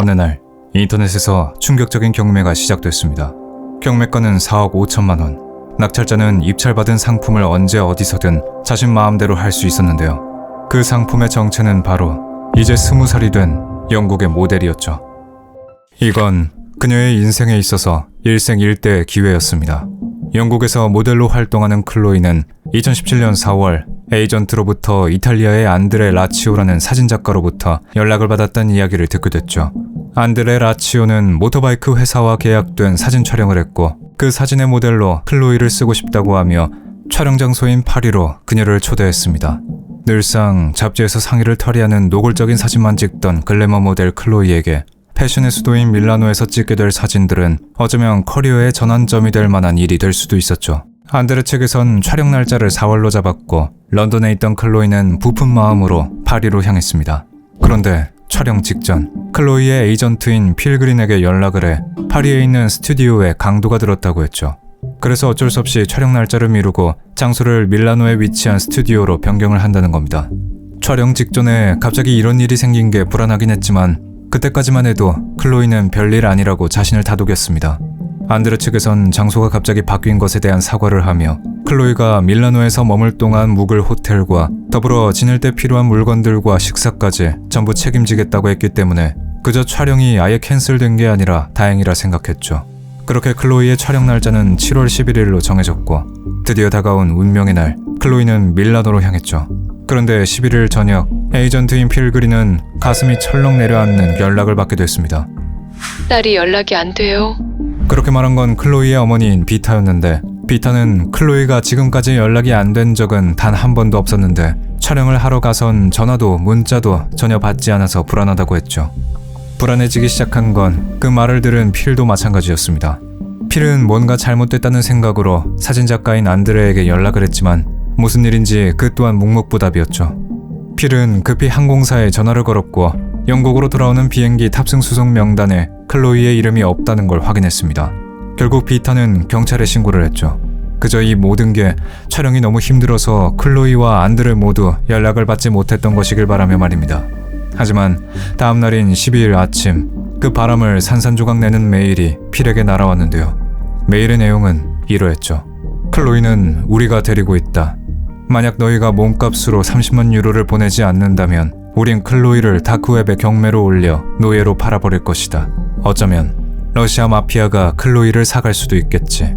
어느 날 인터넷에서 충격적인 경매가 시작됐습니다. 경매가는 4억 5천만 원. 낙찰자는 입찰받은 상품을 언제 어디서든 자신 마음대로 할 수 있었는데요. 그 상품의 정체는 바로 이제 20살이 된 영국의 모델이었죠. 이건 그녀의 인생에 있어서 일생일대의 기회였습니다. 영국에서 모델로 활동하는 클로이는 2017년 4월 에이전트로부터 이탈리아의 안드레 라치오라는 사진작가로부터 연락을 받았다는 이야기를 듣게 됐죠. 안드레 라치오는 모터바이크 회사와 계약된 사진 촬영을 했고 그 사진의 모델로 클로이를 쓰고 싶다고 하며 촬영 장소인 파리로 그녀를 초대했습니다. 늘상 잡지에서 상의를 털이하는 노골적인 사진만 찍던 글래머 모델 클로이에게 패션의 수도인 밀라노에서 찍게 될 사진들은 어쩌면 커리어의 전환점이 될 만한 일이 될 수도 있었죠. 안드레 측에선 촬영 날짜를 4월로 잡았고 런던에 있던 클로이는 부푼 마음으로 파리로 향했습니다. 그런데 촬영 직전 클로이의 에이전트인 필 그린에게 연락을 해 파리에 있는 스튜디오에 강도가 들었다고 했죠. 그래서 어쩔 수 없이 촬영 날짜를 미루고 장소를 밀라노에 위치한 스튜디오로 변경을 한다는 겁니다. 촬영 직전에 갑자기 이런 일이 생긴 게 불안하긴 했지만 그때까지만 해도 클로이는 별일 아니라고 자신을 다독였습니다. 안드레 측에선 장소가 갑자기 바뀐 것에 대한 사과를 하며 클로이가 밀라노에서 머물 동안 묵을 호텔과 더불어 지낼 때 필요한 물건들과 식사까지 전부 책임지겠다고 했기 때문에 그저 촬영이 아예 캔슬된 게 아니라 다행이라 생각했죠. 그렇게 클로이의 촬영 날짜는 7월 11일로 정해졌고 드디어 다가온 운명의 날, 클로이는 밀라노로 향했죠. 그런데 11일 저녁 에이전트인 필 그린은 가슴이 철렁 내려앉는 연락을 받게 됐습니다. 딸이 연락이 안 돼요. 그렇게 말한 건 클로이의 어머니인 비타였는데 비타는 클로이가 지금까지 연락이 안 된 적은 단 한 번도 없었는데 촬영을 하러 가선 전화도 문자도 전혀 받지 않아서 불안하다고 했죠. 불안해지기 시작한 건 그 말을 들은 필도 마찬가지였습니다. 필은 뭔가 잘못됐다는 생각으로 사진작가인 안드레에게 연락을 했지만 무슨 일인지 그 또한 묵묵부답이었죠. 필은 급히 항공사에 전화를 걸었고 영국으로 돌아오는 비행기 탑승 수속 명단에 클로이의 이름이 없다는 걸 확인했습니다. 결국 비타는 경찰에 신고를 했죠. 그저 이 모든 게 촬영이 너무 힘들어서 클로이와 안드레 모두 연락을 받지 못했던 것이길 바라며 말입니다. 하지만 다음 날인 12일 아침 그 바람을 산산조각 내는 메일이 필에게 날아왔는데요. 메일의 내용은 이러했죠. 클로이는 우리가 데리고 있다. 만약 너희가 몸값으로 30만 유로를 보내지 않는다면 우린 클로이를 다크웹에 경매로 올려 노예로 팔아버릴 것이다. 어쩌면 러시아 마피아가 클로이를 사갈 수도 있겠지.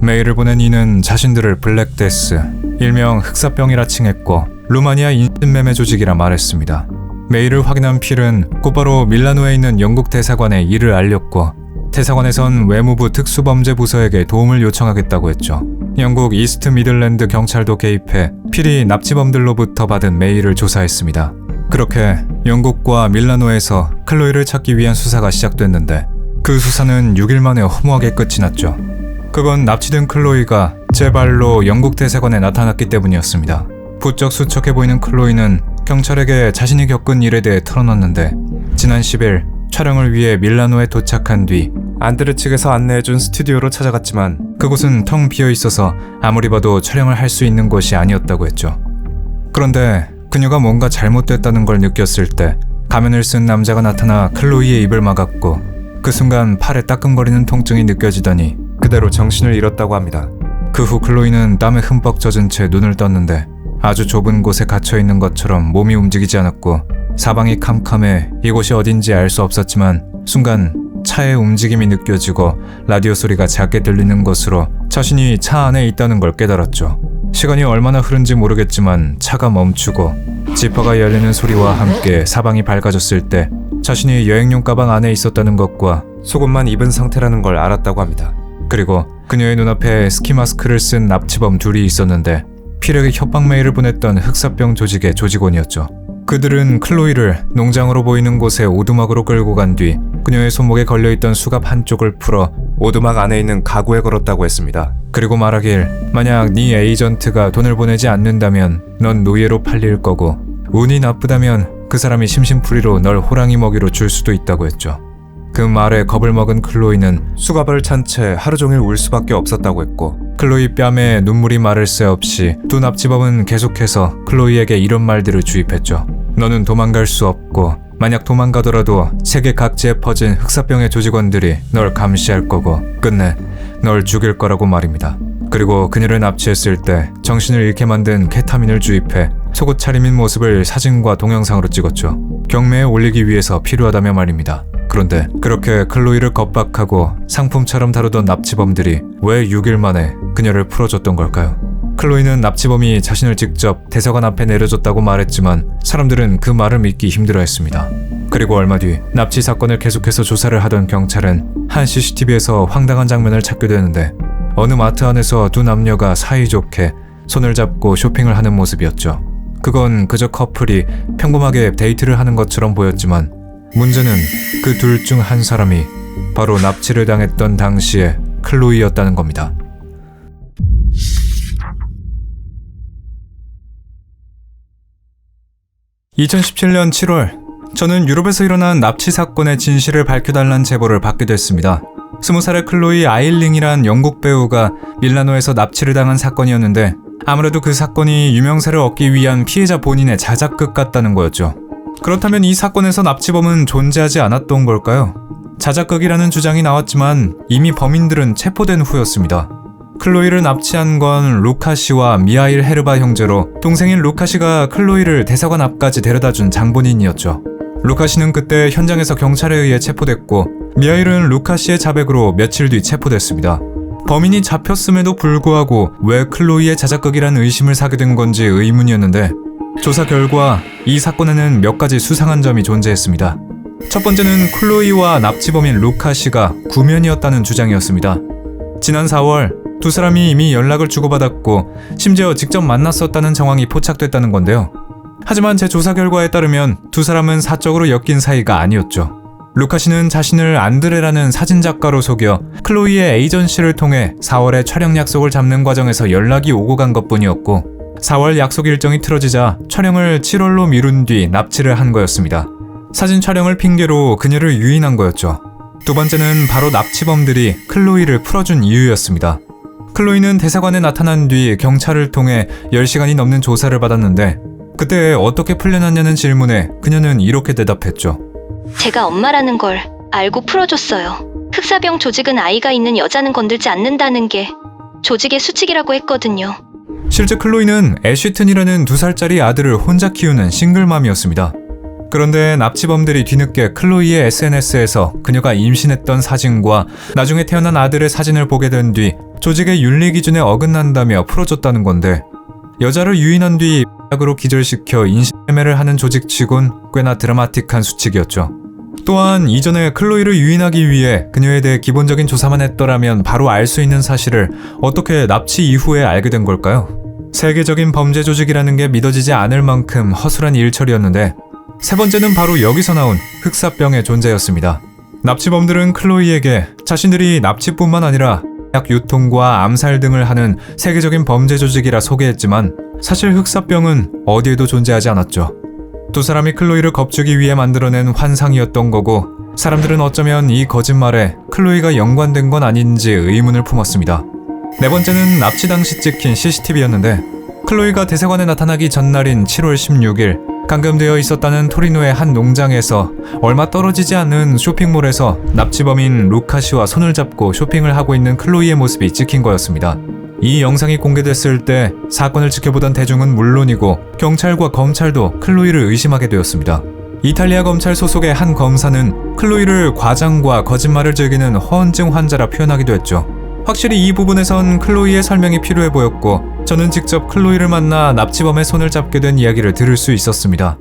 메일을 보낸 이는 자신들을 블랙데스, 일명 흑사병이라 칭했고 루마니아 인신매매 조직이라 말했습니다. 메일을 확인한 필은 곧바로 밀라노에 있는 영국 대사관에 이를 알렸고 대사관에선 외무부 특수범죄부서에게 도움을 요청하겠다고 했죠. 영국 이스트 미들랜드 경찰도 개입해 필이 납치범들로부터 받은 메일을 조사했습니다. 그렇게 영국과 밀라노에서 클로이를 찾기 위한 수사가 시작됐는데 그 수사는 6일 만에 허무하게 끝이 났죠. 그건 납치된 클로이가 제 발로 영국 대사관에 나타났기 때문이었습니다. 부쩍 수척해 보이는 클로이는 경찰에게 자신이 겪은 일에 대해 털어놨는데 지난 10일 촬영을 위해 밀라노에 도착한 뒤 안드레 측에서 안내해준 스튜디오로 찾아갔지만 그곳은 텅 비어있어서 아무리 봐도 촬영을 할 수 있는 곳이 아니었다고 했죠. 그런데 그녀가 뭔가 잘못됐다는 걸 느꼈을 때 가면을 쓴 남자가 나타나 클로이의 입을 막았고 그 순간 팔에 따끔거리는 통증이 느껴지더니 그대로 정신을 잃었다고 합니다. 그 후 클로이는 땀에 흠뻑 젖은 채 눈을 떴는데 아주 좁은 곳에 갇혀있는 것처럼 몸이 움직이지 않았고 사방이 캄캄해 이곳이 어딘지 알 수 없었지만 순간 차의 움직임이 느껴지고 라디오 소리가 작게 들리는 것으로 자신이 차 안에 있다는 걸 깨달았죠. 시간이 얼마나 흐른지 모르겠지만 차가 멈추고 지퍼가 열리는 소리와 함께 사방이 밝아졌을 때 자신이 여행용 가방 안에 있었다는 것과 속옷만 입은 상태라는 걸 알았다고 합니다. 그리고 그녀의 눈앞에 스키 마스크를 쓴 납치범 둘이 있었는데 필에게 협박 메일을 보냈던 흑사병 조직의 조직원이었죠. 그들은 클로이를 농장으로 보이는 곳에 오두막으로 끌고 간 뒤 그녀의 손목에 걸려있던 수갑 한쪽을 풀어 오두막 안에 있는 가구에 걸었다고 했습니다. 그리고 말하길 만약 네 에이전트가 돈을 보내지 않는다면 넌 노예로 팔릴 거고 운이 나쁘다면 그 사람이 심심풀이로 널 호랑이 먹이로 줄 수도 있다고 했죠. 그 말에 겁을 먹은 클로이는 수갑을 찬 채 하루 종일 울 수밖에 없었다고 했고 클로이 뺨에 눈물이 마를 새 없이 두 납치범은 계속해서 클로이에게 이런 말들을 주입했죠. 너는 도망갈 수 없고 만약 도망가더라도 세계 각지에 퍼진 흑사병의 조직원들이 널 감시할 거고 끝내 널 죽일 거라고 말입니다. 그리고 그녀를 납치했을 때 정신을 잃게 만든 케타민을 주입해 속옷 차림인 모습을 사진과 동영상으로 찍었죠. 경매에 올리기 위해서 필요하다며 말입니다. 그런데 그렇게 클로이를 겁박하고 상품처럼 다루던 납치범들이 왜 6일 만에 그녀를 풀어줬던 걸까요? 클로이는 납치범이 자신을 직접 대사관 앞에 내려줬다고 말했지만 사람들은 그 말을 믿기 힘들어했습니다. 그리고 얼마 뒤 납치 사건을 계속해서 조사를 하던 경찰은 한 CCTV에서 황당한 장면을 찾게 되는데 어느 마트 안에서 두 남녀가 사이좋게 손을 잡고 쇼핑을 하는 모습이었죠. 그건 그저 커플이 평범하게 데이트를 하는 것처럼 보였지만 문제는 그 둘 중 한 사람이 바로 납치를 당했던 당시의 클로이였다는 겁니다. (2017년 7월) 저는 유럽에서 일어난 납치 사건의 진실을 밝혀달란 제보를 받게 됐습니다. 20살의 클로이 아일링이란 영국 배우가 밀라노에서 납치를 당한 사건이었는데 아무래도 그 사건이 유명세를 얻기 위한 피해자 본인의 자작극 같다는 거였죠. 그렇다면 이 사건에서 납치범은 존재하지 않았던 걸까요? 자작극이라는 주장이 나왔지만 이미 범인들은 체포된 후였습니다. 클로이를 납치한 건 루카 씨와 미하일 헤르바 형제로 동생인 루카 씨가 클로이를 대사관 앞까지 데려다준 장본인이었죠. 루카 씨는 그때 현장에서 경찰에 의해 체포됐고 미하일은 루카 씨의 자백으로 며칠 뒤 체포됐습니다. 범인이 잡혔음에도 불구하고 왜 클로이의 자작극이란 의심을 사게 된 건지 의문이었는데 조사 결과 이 사건에는 몇 가지 수상한 점이 존재했습니다. 첫 번째는 클로이와 납치범인 루카 씨가 구면이었다는 주장이었습니다. 지난 4월 두 사람이 이미 연락을 주고받았고 심지어 직접 만났었다는 정황이 포착됐다는 건데요. 하지만 제 조사 결과에 따르면 두 사람은 사적으로 엮인 사이가 아니었죠. 루카 씨는 자신을 안드레라는 사진작가로 속여 클로이의 에이전시를 통해 4월에 촬영 약속을 잡는 과정에서 연락이 오고 간 것뿐이었고 4월 약속 일정이 틀어지자 촬영을 7월로 미룬 뒤 납치를 한 거였습니다. 사진 촬영을 핑계로 그녀를 유인한 거였죠. 두 번째는 바로 납치범들이 클로이를 풀어준 이유였습니다. 클로이는 대사관에 나타난 뒤 경찰을 통해 10시간이 넘는 조사를 받았는데 그때 어떻게 풀려났냐는 질문에 그녀는 이렇게 대답했죠. 제가 엄마라는 걸 알고 풀어줬어요. 흑사병 조직은 아이가 있는 여자는 건들지 않는다는 게 조직의 수칙이라고 했거든요. 실제 클로이는 애쉬튼이라는 2살짜리 아들을 혼자 키우는 싱글맘이었습니다. 그런데 납치범들이 뒤늦게 클로이의 SNS에서 그녀가 임신했던 사진과 나중에 태어난 아들의 사진을 보게 된 뒤 조직의 윤리 기준에 어긋난다며 풀어줬다는 건데 여자를 유인한 뒤 약으로 기절시켜 인신매매를 하는 조직치곤 꽤나 드라마틱한 수칙이었죠. 또한 이전에 클로이를 유인하기 위해 그녀에 대해 기본적인 조사만 했더라면 바로 알 수 있는 사실을 어떻게 납치 이후에 알게 된 걸까요? 세계적인 범죄 조직이라는 게 믿어지지 않을 만큼 허술한 일처리였는데 세 번째는 바로 여기서 나온 흑사병의 존재였습니다. 납치범들은 클로이에게 자신들이 납치뿐만 아니라 약 유통과 암살 등을 하는 세계적인 범죄 조직이라 소개했지만 사실 흑사병은 어디에도 존재하지 않았죠. 두 사람이 클로이를 겁주기 위해 만들어낸 환상이었던 거고 사람들은 어쩌면 이 거짓말에 클로이가 연관된 건 아닌지 의문을 품었습니다. 네 번째는 납치 당시 찍힌 CCTV였는데 클로이가 대사관에 나타나기 전날인 7월 16일 감금되어 있었다는 토리노의 한 농장에서 얼마 떨어지지 않은 쇼핑몰에서 납치범인 루카 씨와 손을 잡고 쇼핑을 하고 있는 클로이의 모습이 찍힌 거였습니다. 이 영상이 공개됐을 때 사건을 지켜보던 대중은 물론이고 경찰과 검찰도 클로이를 의심하게 되었습니다. 이탈리아 검찰 소속의 한 검사는 클로이를 과장과 거짓말을 즐기는 허언증 환자라 표현하기도 했죠. 확실히 이 부분에선 클로이의 설명이 필요해 보였고 저는 직접 클로이를 만나 납치범의 손을 잡게 된 이야기를 들을 수 있었습니다.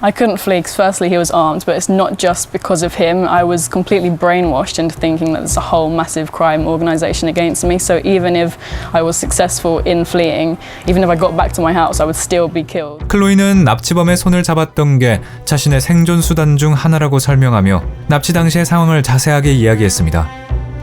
I couldn't flee because firstly he was armed, but it's not just because of him. I was completely brainwashed into thinking that there's a whole massive crime organisation against me. So even if I was successful in fleeing, even if I got back to my house, I would still be killed. 클로이는 납치범의 손을 잡았던 게 자신의 생존 수단 중 하나라고 설명하며 납치 당시의 상황을 자세하게 이야기했습니다.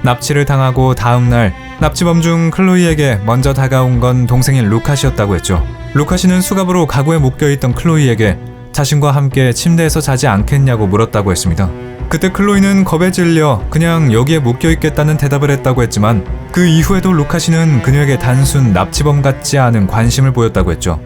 납치를 당하고 다음날 납치범 중 클로이에게 먼저 다가온 건 동생인 루카 씨였다고 했죠. 루카 씨는 수갑으로 가구에 묶여있던 클로이에게 자신과 함께 침대에서 자지 않겠냐고 물었다고 했습니다. 그때 클로이는 겁에 질려 그냥 여기에 묶여있겠다는 대답을 했다고 했지만 그 이후에도 루카 씨는 그녀에게 단순 납치범 같지 않은 관심을 보였다고 했죠.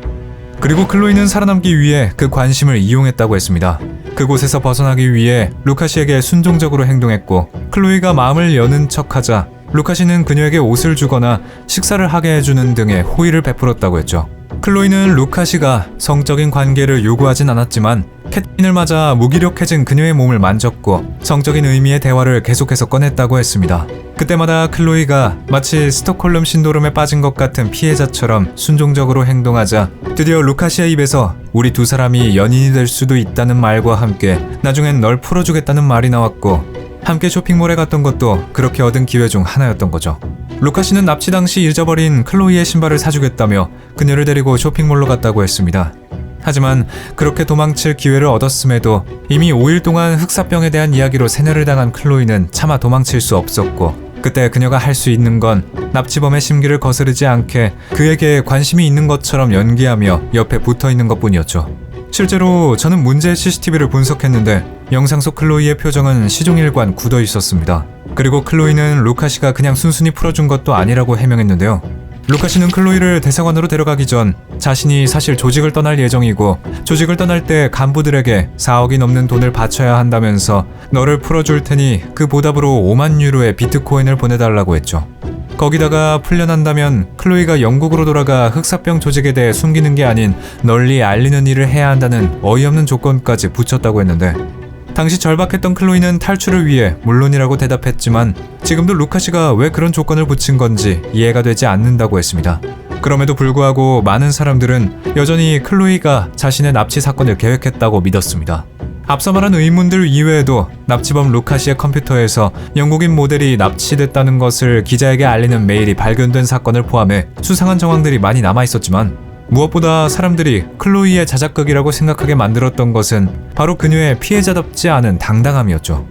그리고 클로이는 살아남기 위해 그 관심을 이용했다고 했습니다. 그곳에서 벗어나기 위해 루카시에게 순종적으로 행동했고 클로이가 마음을 여는 척하자 루카시는 그녀에게 옷을 주거나 식사를 하게 해주는 등의 호의를 베풀었다고 했죠. 클로이는 루카시가 성적인 관계를 요구하진 않았지만 캣빈을 맞아 무기력해진 그녀의 몸을 만졌고 성적인 의미의 대화를 계속해서 꺼냈다고 했습니다. 그때마다 클로이가 마치 스톡홀름 신도롬에 빠진 것 같은 피해자처럼 순종적으로 행동하자 드디어 루카시의 입에서 우리 두 사람이 연인이 될 수도 있다는 말과 함께 나중엔 널 풀어주겠다는 말이 나왔고 함께 쇼핑몰에 갔던 것도 그렇게 얻은 기회 중 하나였던 거죠. 루카시는 납치 당시 잊어버린 클로이의 신발을 사주겠다며 그녀를 데리고 쇼핑몰로 갔다고 했습니다. 하지만 그렇게 도망칠 기회를 얻었음에도 이미 5일 동안 흑사병에 대한 이야기로 세뇌를 당한 클로이는 차마 도망칠 수 없었고 그때 그녀가 할 수 있는 건 납치범의 심기를 거스르지 않게 그에게 관심이 있는 것처럼 연기하며 옆에 붙어있는 것뿐이었죠. 실제로 저는 문제의 CCTV를 분석했는데 영상 속 클로이의 표정은 시종일관 굳어 있었습니다. 그리고 클로이는 루카시가 그냥 순순히 풀어준 것도 아니라고 해명했는데요. 루카시는 클로이를 대사관으로 데려가기 전 자신이 사실 조직을 떠날 예정이고 조직을 떠날 때 간부들에게 4억이 넘는 돈을 바쳐야 한다면서 너를 풀어줄 테니 그 보답으로 5만 유로의 비트코인을 보내달라고 했죠. 거기다가 풀려난다면 클로이가 영국으로 돌아가 흑사병 조직에 대해 숨기는 게 아닌 널리 알리는 일을 해야 한다는 어이없는 조건까지 붙였다고 했는데 당시 절박했던 클로이는 탈출을 위해 물론이라고 대답했지만 지금도 루카시가 왜 그런 조건을 붙인 건지 이해가 되지 않는다고 했습니다. 그럼에도 불구하고 많은 사람들은 여전히 클로이가 자신의 납치 사건을 계획했다고 믿었습니다. 앞서 말한 의문들 이외에도 납치범 루카시의 컴퓨터에서 영국인 모델이 납치됐다는 것을 기자에게 알리는 메일이 발견된 사건을 포함해 수상한 정황들이 많이 남아있었지만 무엇보다 사람들이 클로이의 자작극이라고 생각하게 만들었던 것은 바로 그녀의 피해자답지 않은 당당함이었죠.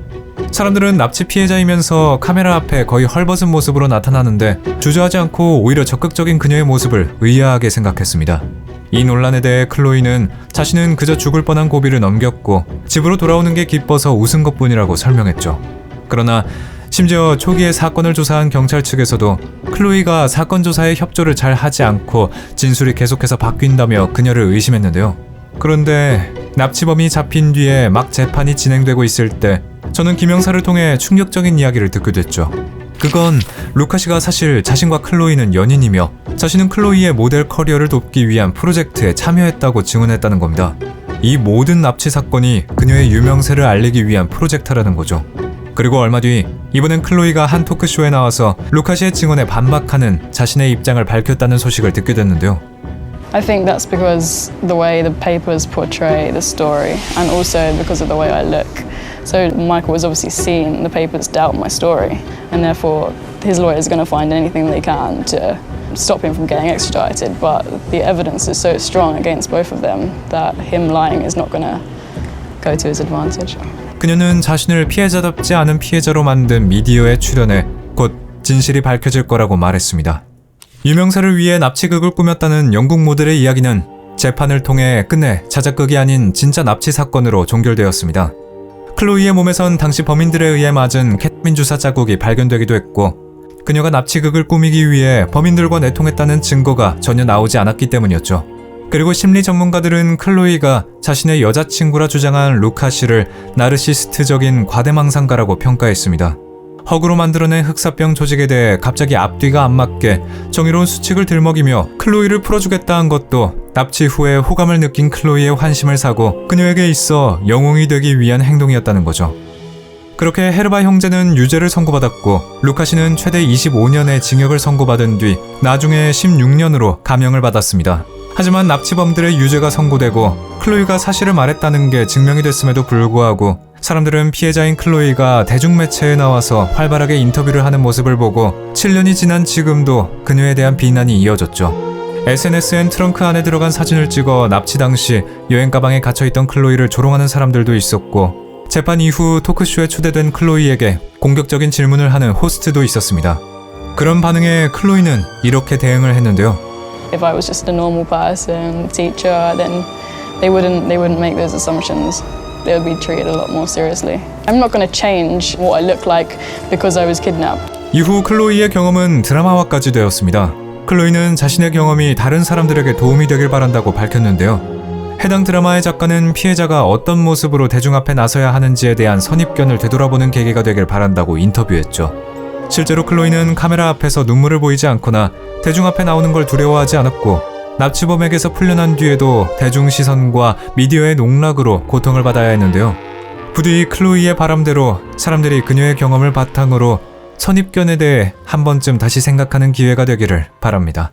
사람들은 납치 피해자이면서 카메라 앞에 거의 헐벗은 모습으로 나타나는데 주저하지 않고 오히려 적극적인 그녀의 모습을 의아하게 생각했습니다. 이 논란에 대해 클로이는 자신은 그저 죽을 뻔한 고비를 넘겼고 집으로 돌아오는 게 기뻐서 웃은 것뿐이라고 설명했죠. 그러나 심지어 초기에 사건을 조사한 경찰 측에서도 클로이가 사건 조사에 협조를 잘 하지 않고 진술이 계속해서 바뀐다며 그녀를 의심했는데요. 그런데 납치범이 잡힌 뒤에 막 재판이 진행되고 있을 때 저는 김영사를 통해 충격적인 이야기를 듣게 됐죠. 그건 루카시가 사실 자신과 클로이는 연인이며 자신은 클로이의 모델 커리어를 돕기 위한 프로젝트에 참여했다고 증언했다는 겁니다. 이 모든 납치 사건이 그녀의 유명세를 알리기 위한 프로젝트라는 거죠. 그리고 얼마 뒤 이번엔 클로이가 한 토크쇼에 나와서 루카시의 증언에 반박하는 자신의 입장을 밝혔다는 소식을 듣게 됐는데요. I think that's because the way the papers portray the story and also because of the way I look. So Michael has obviously seen the papers doubt my story and therefore his lawyer is going to find anything they can to stop him from getting extradited, but the evidence is so strong against both of them that him lying is not going to go to his advantage. 그녀는 자신을 피해자답지 않은 피해자로 만든 미디어에 출연해 곧 진실이 밝혀질 거라고 말했습니다. 유명세를 위해 납치극을 꾸몄다는 영국 모델의 이야기는 재판을 통해 끝내 자작극이 아닌 진짜 납치 사건으로 종결되었습니다. 클로이의 몸에선 당시 범인들에 의해 맞은 캣빈 주사 자국이 발견되기도 했고 그녀가 납치극을 꾸미기 위해 범인들과 내통했다는 증거가 전혀 나오지 않았기 때문이었죠. 그리고 심리 전문가들은 클로이가 자신의 여자친구라 주장한 루카시를 나르시스트적인 과대망상가라고 평가했습니다. 허구로 만들어낸 흑사병 조직에 대해 갑자기 앞뒤가 안 맞게 정의로운 수칙을 들먹이며 클로이를 풀어주겠다는 것도 납치 후에 호감을 느낀 클로이의 환심을 사고 그녀에게 있어 영웅이 되기 위한 행동이었다는 거죠. 그렇게 헤르바 형제는 유죄를 선고받았고 루카시는 최대 25년의 징역을 선고받은 뒤 나중에 16년으로 감형을 받았습니다. 하지만 납치범들의 유죄가 선고되고 클로이가 사실을 말했다는 게 증명이 됐음에도 불구하고 사람들은 피해자인 클로이가 대중매체에 나와서 활발하게 인터뷰를 하는 모습을 보고 7년이 지난 지금도 그녀에 대한 비난이 이어졌죠. SNS엔 트렁크 안에 들어간 사진을 찍어 납치 당시 여행 가방에 갇혀있던 클로이를 조롱하는 사람들도 있었고 재판 이후 토크쇼에 초대된 클로이에게 공격적인 질문을 하는 호스트도 있었습니다. 그런 반응에 클로이는 이렇게 대응을 했는데요. If I was just a normal person, teacher, then they wouldn't make those assumptions. They would be treated a lot more seriously. I'm not going to change what I look like because I was kidnapped. 이후 클로이의 경험은 드라마화까지 되었습니다. 클로이는 자신의 경험이 다른 사람들에게 도움이 되길 바란다고 밝혔는데요. 해당 드라마의 작가는 피해자가 어떤 모습으로 대중 앞에 나서야 하는지에 대한 선입견을 되돌아보는 계기가 되길 바란다고 인터뷰했죠. 실제로 클로이는 카메라 앞에서 눈물을 보이지 않거나 대중 앞에 나오는 걸 두려워하지 않았고, 납치범에게서 풀려난 뒤에도 대중 시선과 미디어의 농락으로 고통을 받아야 했는데요. 부디 클로이의 바람대로 사람들이 그녀의 경험을 바탕으로 선입견에 대해 한 번쯤 다시 생각하는 기회가 되기를 바랍니다.